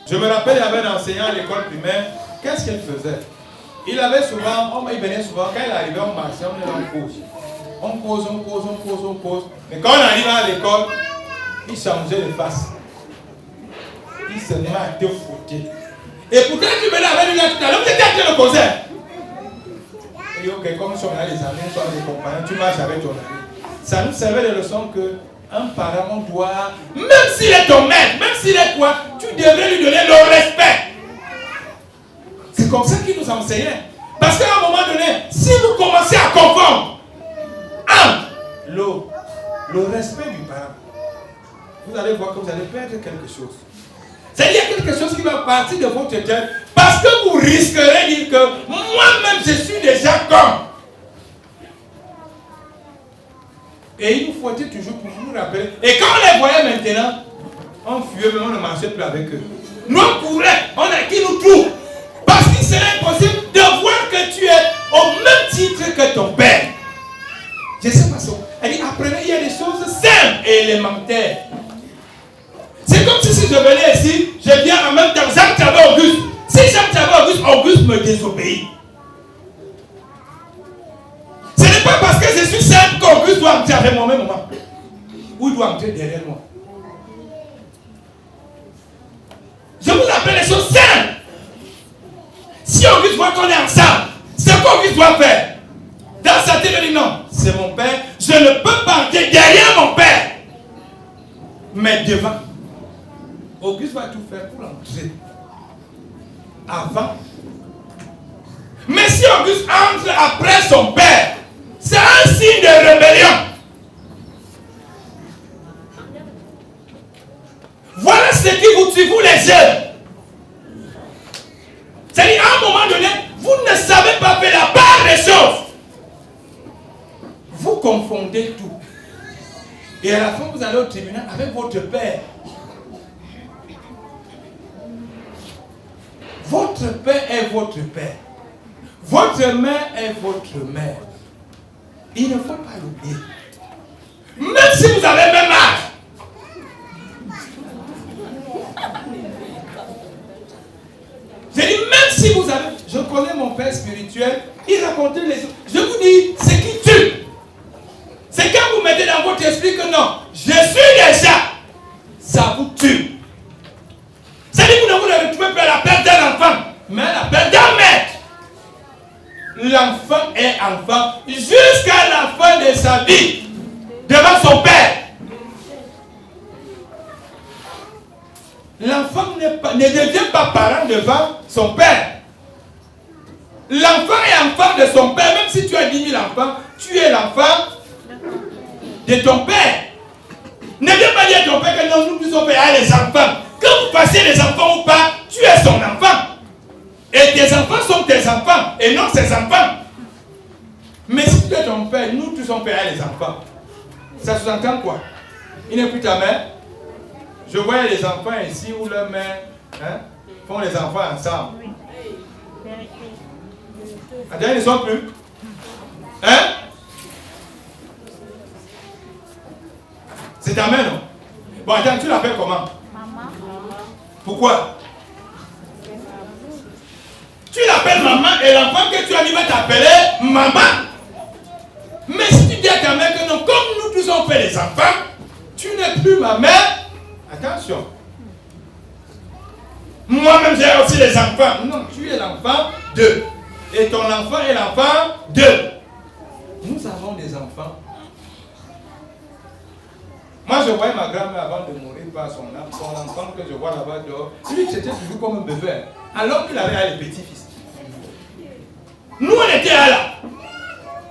Je me rappelle, il y avait un enseignant à l'école primaire. Qu'est-ce qu'il faisait? Il venait souvent, quand il arrivait, on marchait, on était en pause. On pause. Mais quand on arrive à l'école, il changeait de face. Il se met à te foutre. Et pourtant, tu venais avec lui là tout à l'heure, vous étiez en train de causer. Il dit, ok, comme si on a les amis, on soit des compagnons, tu marches avec ton ami. Ça nous servait de leçon que un parent, on doit, même s'il est ton maître, même s'il est toi, tu devrais lui donner le respect. C'est comme ça qu'il nous enseignait. Parce qu'à un moment donné, si vous commencez à confondre le respect du parent, vous allez voir que vous allez perdre quelque chose. C'est-à-dire quelque chose qui va partir de votre tête parce que vous risquerez de dire que moi-même je suis déjà comme. Et il nous faut toujours pour nous rappeler. Et quand on les voyait maintenant, on fuyait, mais on ne marchait plus avec eux. Nous on courait, on a qui nous trouve. Parce qu'il serait impossible de voir que tu es au même titre que ton père. Je sais pas ça. Elle dit, apprenez, il y a des choses simples et élémentaires. C'est comme si je venais ici, je viens en même temps, Jacques Tchabé Auguste. Si Jacques Tchabé Auguste me désobéit. Ce n'est pas parce que je suis simple qu'Auguste doit entrer avec moi au même moment. Ou il doit entrer derrière moi. Je vous appelle les choses simples. Si Auguste voit qu'on est ensemble, c'est qu'Auguste doit faire. Dans sa tête, il dit non, c'est mon père, je ne peux pas entrer derrière mon père. Mais devant. Auguste va tout faire pour entrer. Avant. Mais si Auguste entre après son père, c'est un signe de rébellion. Voilà ce qui vous tue, vous les jeunes. C'est-à-dire, à un moment donné, vous ne savez pas faire la part des choses. Vous confondez tout. Et à la fin, vous allez au tribunal avec votre père. Votre père est votre père. Votre mère est votre mère. Il ne faut pas l'oublier. Même si vous avez le même âge. J'ai dit, même si vous avez... Je connais mon père spirituel, il racontait les autres. Je vous dis, ce qui tue. C'est quand vous mettez dans votre esprit que non, je suis déjà. Ça vous tue. C'est-à-dire que vous ne retrouvez pas la perte d'un enfant, mais la perte d'un maître. L'enfant est enfant jusqu'à la fin de sa vie devant son père. L'enfant ne devient pas parent devant son père. L'enfant est enfant de son père. Même si tu as 10 000 enfants, tu es l'enfant de ton père. Ne viens pas dire à ton père que non, nous sommes payés à les enfants. Que vous fassiez les enfants ou pas, tu es son enfant. Et tes enfants sont tes enfants et non ses enfants. Mais si tu es ton père, nous tous sommes payés à les enfants. Ça sous-entend quoi? Il n'est plus ta mère. Je voyais les enfants ici où leurs mères font les enfants ensemble. Attends, ils ne sont plus. Hein? C'est ta mère, non? Bon, attends, tu l'appelles comment? Maman. Pourquoi? Tu l'appelles maman et l'enfant que tu as dit va t'appeler maman. Mais si tu dis à ta mère que non, comme nous tous on fait les enfants, tu n'es plus ma mère. Attention. Moi-même j'ai aussi les enfants. Non, tu es l'enfant d'eux. Et ton enfant est l'enfant d'eux. Nous avons des enfants. Moi je voyais ma grand-mère avant de mourir par son enfant que je vois là-bas dehors. Lui c'était toujours comme un bébé. Alors qu'il avait les petits-fils. Nous on était là.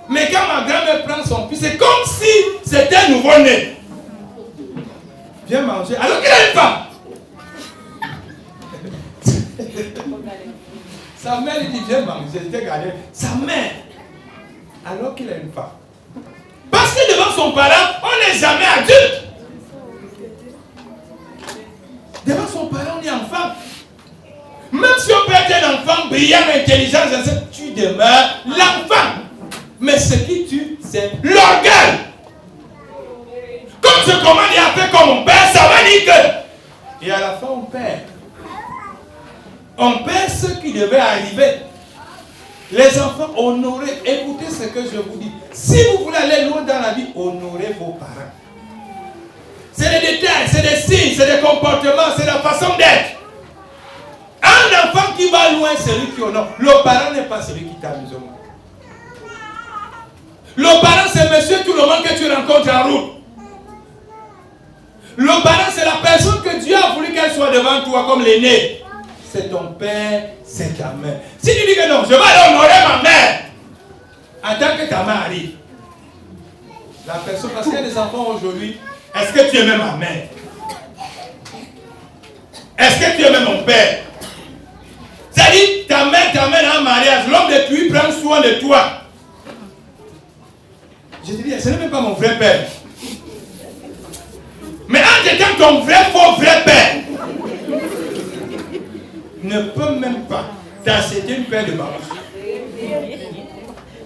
Mais quand ma grand-mère prend son fils, c'est comme si c'était un nouveau-né. Viens manger. Alors qu'il a une femme. Sa mère lui dit viens manger. J'étais gardé. Sa mère. Alors qu'il a une femme. Parce que devant son parent, on n'est jamais adulte. Devant son parent, on est enfant. Même si on peut être un enfant brillant, intelligent, tu demeures l'enfant. Mais ce qui tue, c'est l'orgueil. Comme je commande et après comme mon père, ça va dire que. Et à la fin, on perd. On perd ce qui devait arriver. Les enfants, honorez, écoutez ce que je vous dis. Si vous voulez aller loin dans la vie, honorez vos parents. C'est des détails, c'est des signes, c'est des comportements, c'est la façon d'être. Un enfant qui va loin, c'est celui qui honore. Le parent n'est pas celui qui t'amuse au monde. Le parent, c'est monsieur tout le monde que tu rencontres en route. Le parent, c'est la personne que Dieu a voulu qu'elle soit devant toi comme l'aîné. C'est ton père, c'est ta mère. Si tu dis que non, je vais aller honorer ma mère, attends que ta mère arrive. La personne, parce qu'il y a des enfants aujourd'hui, est-ce que tu aimais ma mère? Est-ce que tu aimais mon père? C'est-à-dire, ta mère t'amène à un mariage, l'homme de pluie prend soin de toi. Je te dis, ce n'est même pas mon vrai père. Mais en étant ton vrai, faux, vrai père, ne peut même pas t'accepter une paire de babouches.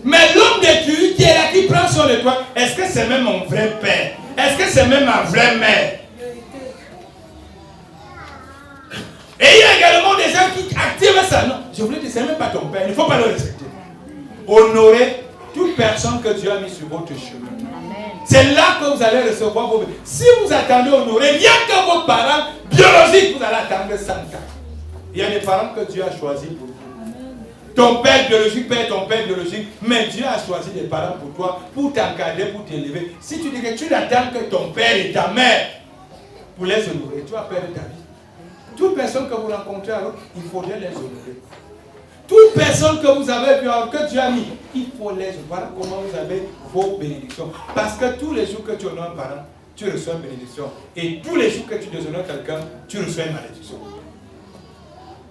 Mais l'homme de pluie qui est là, qui prend soin de toi, est-ce que c'est même mon vrai père? Est-ce que c'est même ma vraie mère? Et il y a également des gens qui activent ça. Non, je voulais dire, ce n'est même pas ton père, il ne faut pas le respecter. Honorez toute personne que Dieu a mis sur votre chemin. C'est là que vous allez recevoir vos... Si vous attendez honorer, rien que vos parents biologiques, vous allez attendre 100 ans. Il y a des parents que Dieu a choisis pour vous. Ton père biologique peut être ton père biologique, mais Dieu a choisi des parents pour toi, pour t'encadrer, pour t'élever. Si tu dis que tu n'attends que ton père et ta mère pour les honorer, tu vas perdre ta vie. Toute personne que vous rencontrez alors, il faudrait les honorer. Toute personne que vous avez vu, que Dieu a mis, il faut les honorer. Voilà comment vous avez vos bénédictions. Parce que tous les jours que tu honores un parent, tu reçois une bénédiction. Et tous les jours que tu déshonores quelqu'un, tu reçois une malédiction.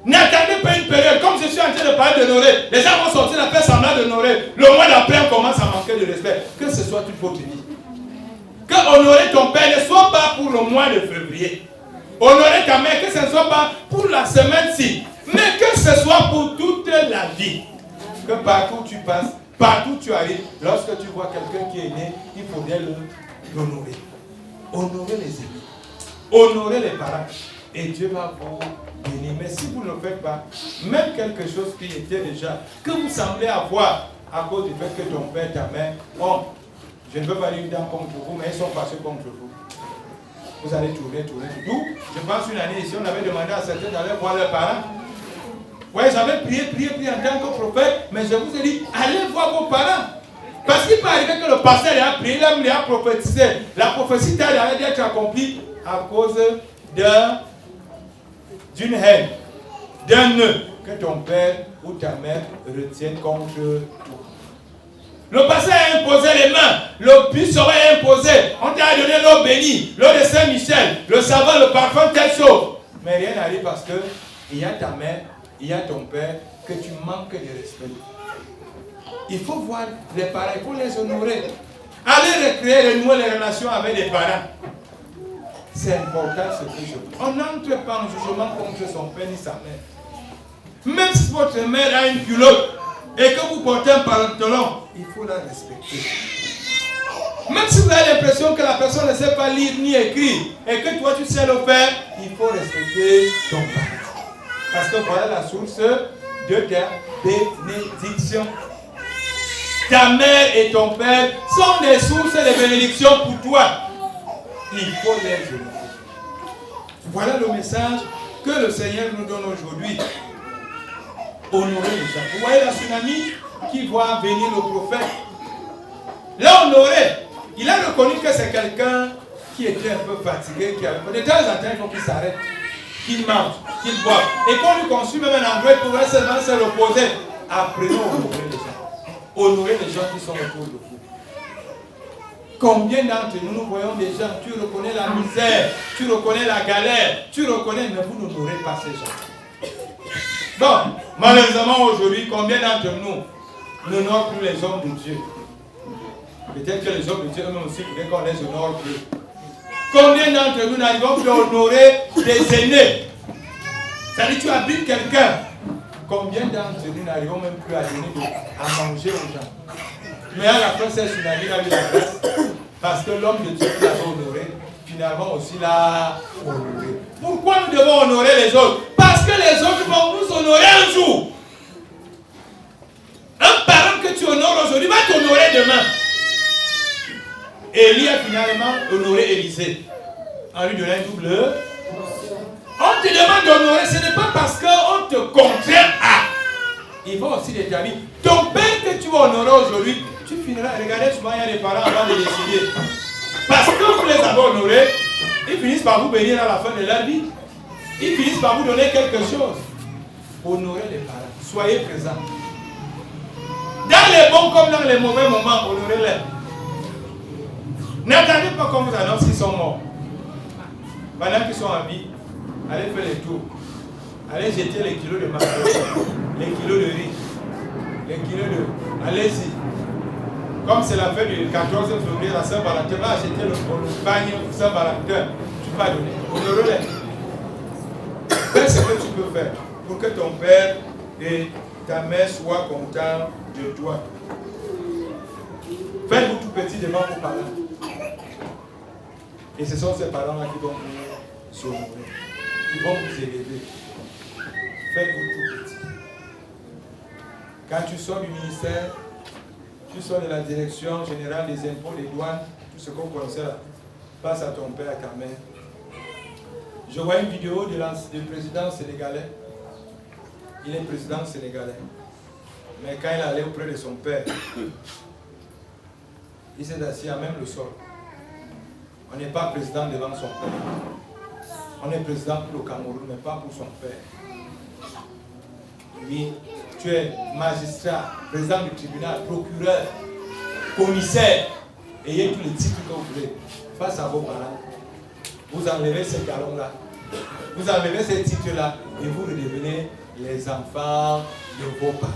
N'attendez pas une période, comme je suis en train de parler d'honorer. Les gens vont sortir la faire semblant d'honorer. Le mois d'après, on commence à manquer de respect. Que ce soit toute votre vie. Que honorer ton père ne soit pas pour le mois de février. Honorer ta mère, que ce ne soit pas pour la semaine-ci. Mais que ce soit pour toute la vie. Que partout tu passes, partout tu arrives, lorsque tu vois quelqu'un qui est né, il faudrait l'honorer. Honorer les amis. Honorer les parents. Et Dieu va vous bénir. Mais si vous ne le faites pas, même quelque chose qui était déjà, que vous semblez avoir à cause du fait que ton père, ta mère, oh, je ne veux pas dire une dame contre vous, mais ils sont fâchés contre vous. Vous allez tourner. D'où, je pense une année ici, on avait demandé à certains d'aller voir leurs parents. Oui, j'avais prié en tant que prophète, mais je vous ai dit, allez voir vos parents. Parce qu'il peut arriver que le pasteur a prié, il a prophétisé. La prophétie t'a l'air d'être accomplie à cause d'une haine, d'un nœud que ton père ou ta mère retiennent contre toi. Le pasteur a imposé les mains, le bus serait imposé. On t'a donné l'eau bénie, l'eau de Saint-Michel, le savon, le parfum, telle chose. Mais rien n'arrive parce que il y a ta mère, il y a ton père, que tu manques de respect. Il faut voir les parents, il faut les honorer. Allez recréer, renouer les relations avec les parents. C'est important ce que je dis. On n'entre pas en jugement contre son père ni sa mère. Même si votre mère a une culotte et que vous portez un pantalon, il faut la respecter. Même si vous avez l'impression que la personne ne sait pas lire ni écrire et que toi tu sais le faire, il faut respecter ton parent. Parce que voilà la source de ta bénédiction. Ta mère et ton père sont des sources de bénédiction pour toi. Il faut les honorer. Voilà le message que le Seigneur nous donne aujourd'hui. Honorer les gens. Vous voyez la tsunami qui voit venir le prophète. L'a honoré. Il a reconnu que c'est quelqu'un qui était un peu fatigué, qui avait... De temps en temps, il faut qu'il s'arrête, qu'il mange, qu'il boive. Et qu'on lui construit même un endroit pour seulement se reposer. Apprenons à honorer les gens. Honorer les gens qui sont autour de vous. Combien d'entre nous, nous voyons des gens, tu reconnais la misère, tu reconnais la galère, tu reconnais, mais vous n'honorez pas ces gens. Bon, malheureusement aujourd'hui, combien d'entre nous n'honorent plus les hommes de Dieu? Peut-être que les hommes de Dieu eux-mêmes aussi voudraient qu'on les honore plus. Combien d'entre nous n'arrivons plus à honorer des aînés? C'est-à-dire tu habites quelqu'un. Combien d'entre nous n'arrivons même plus à donner à manger aux gens? Mais à la fin, c'est tsunami a eu la grâce. Parce que l'homme de Dieu l'a honoré, finalement aussi l'a honoré. Pourquoi nous devons honorer les autres? Parce que les autres vont nous honorer un jour. Un parent que tu honores aujourd'hui va t'honorer demain. Élie a finalement honoré Élisée en lui donnant une double. On te demande d'honorer, ce n'est pas parce qu'on te contraint à. Il va aussi déterminer. Ton père que tu vas honorer aujourd'hui, tu finiras. Regardez, souvent il y a des parents avant de décider. Parce que vous les avez honorés, ils finissent par vous bénir à la fin de leur vie. Ils finissent par vous donner quelque chose. Honorez les parents. Soyez présents. Dans les bons comme dans les mauvais moments, honorez-les. N'attendez pas qu'on vous annonce qu'ils sont morts. Pendant qu'ils sont en vie, allez faire les tours. Allez jeter les kilos de macaroni, les kilos de riz, les kilos de... Allez-y. Comme c'est la fête du 14 février, la Saint-Valentin, va acheter le bagne Saint-Valentin. Tu vas donner. Honorez-les. Fais ce que tu peux faire pour que ton père et ta mère soient contents de toi. Faites-vous tout petit devant vos parents. Et ce sont ces parents-là qui vont vous sauver. Ils vont vous élever. Faites-vous tout petit. Quand tu sors du ministère, tu sors de la direction générale des impôts, des douanes, tout ce qu'on connaissait là, passe à ton père, à ta mère. Je vois une vidéo du président sénégalais. Il est président sénégalais. Mais quand il allait auprès de son père, il s'est assis à même le sol. On n'est pas président devant son père. On est président pour le Cameroun, mais pas pour son père. Oui, tu es magistrat, président du tribunal, procureur, commissaire. Ayez tous les titres que vous voulez. Face à vos parents, vous enlevez ces galons-là. Vous enlevez ces titres-là et vous redevenez les enfants de vos parents.